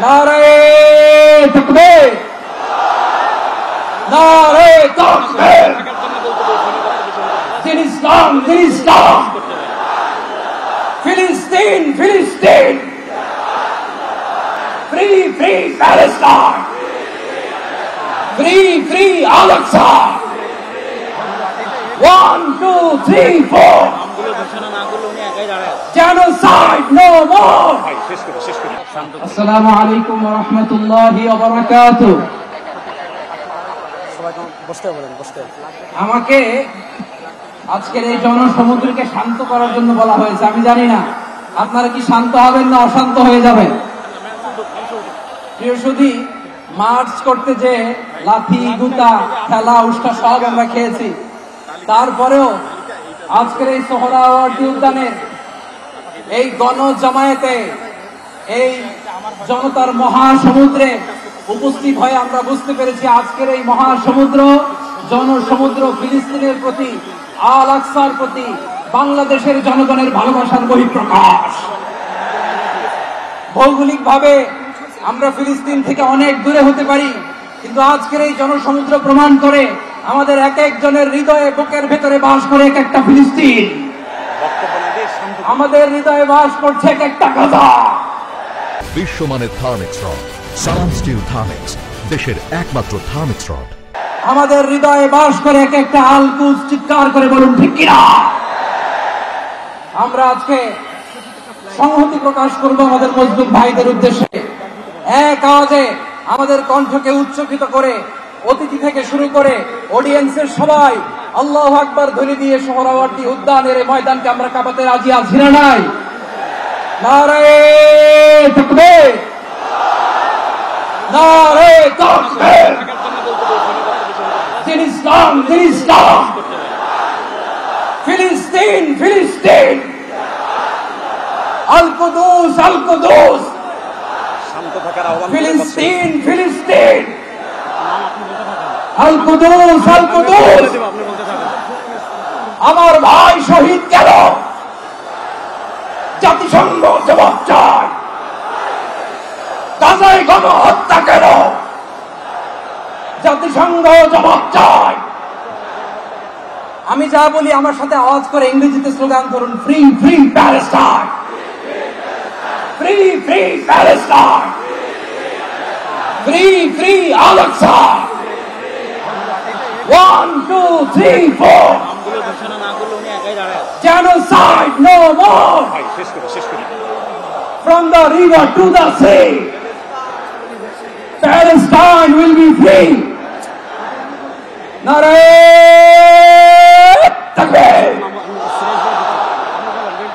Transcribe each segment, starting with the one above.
নারে তাকবীর, নারে তাকবীর। দিন ইসলাম, দিন ইসলাম। ফিলিস্তিন, ফিলিস্তিন। Free, free Palestine. Free, free Al Aqsa. 1, 2, 3, 4. Genocide no more. Assalamu alaikum wa rahmatullahi wa barakatuh. আমাকে আজকের এই জনসমুদ্রকে শান্ত করার জন্য বলা হয়েছে। আমি জানি না আপনারা কি শান্ত হবেন না অশান্ত হয়ে যাবেন। প্রিয় সুধী, মার্চ করতে যে লাথি গুতা খেলা উষ্টা সব আমরা খেয়েছি, তারপরেও আজকের এই সোহরাওয়ার্দী উদ্যানের এই গণজামায়াতে এই জনতার মহাসমুদ্রে উপস্থিত হয়ে আমরা বুঝতে পেরেছি আজকের এই মহাসমুদ্র জনসমুদ্র ফিলিস্তিনের প্রতি, আল আকসার প্রতি বাংলাদেশের জনগণের ভালোবাসার বহিঃপ্রকাশ। ভৌগোলিকভাবে আমরা ফিলিস্তিন থেকে অনেক দূরে হতে পারি, কিন্তু আজকের এই জনসমুদ্র প্রমাণ করে আমাদের এক একজনের হৃদয়ে বুকের ভেতরে বাস করে এক একটা ফিলিস্তিন, আমাদের হৃদয়ে বাস করছে এক একটা গাজা। বিশ্বমানের থার্মিক্স রড, সালাম স্টিল থার্মিক্স, দেশের একমাত্র থার্মিক্স রড। আমাদের হৃদয়ে বাস করে এক একটা আল-কুদস। চিৎকার করে বলুন ঠিক কিনা। আমরা আজকে সংহতি প্রকাশ করব আমাদের মজলুম ভাইদের উদ্দেশ্যে। এক আওয়াজে আমাদের কণ্ঠকে উচ্চকিত করে অতিথি থেকে শুরু করে অডিয়েন্সের সবাই আল্লাহু আকবার ধ্বনি দিয়ে সোহরাওয়ার্দী উদ্যানের এই ময়দানকে আমরা কাঁপাতে রাজি আছি না নাই? নারে তাকবীর, নারে তাকবীর। দিন ইসলাম, দিন ইসলাম। ফিলিস্তিন, ফিলিস্তিন। আল-কুদুস, আল-কুদুস। ফিলিস্তিন, ফিলিস্তিন। আল-কুদুস, আল-কুদুস। আমার ভাই শহীদ গেল, জাতিসংঘ জবাব চায়। গাজায় গণহত্যা কেন, জাতিসংঘ জবাব চায়। আমি যা বলি আমার সাথে আওয়াজ করে ইংরেজিতে স্লোগান করুন, free, free Palestine. Free, free Palestine. Free, free Al Aqsa. 1, 2, 3, 4. Genocide no more. From the river to the sea, Palestine will be free. Nare takbir.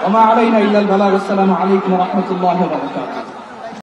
Wa ma alayna illa al-balagh. Assalamu alaykum wa rahmatullahi wa barakatuh.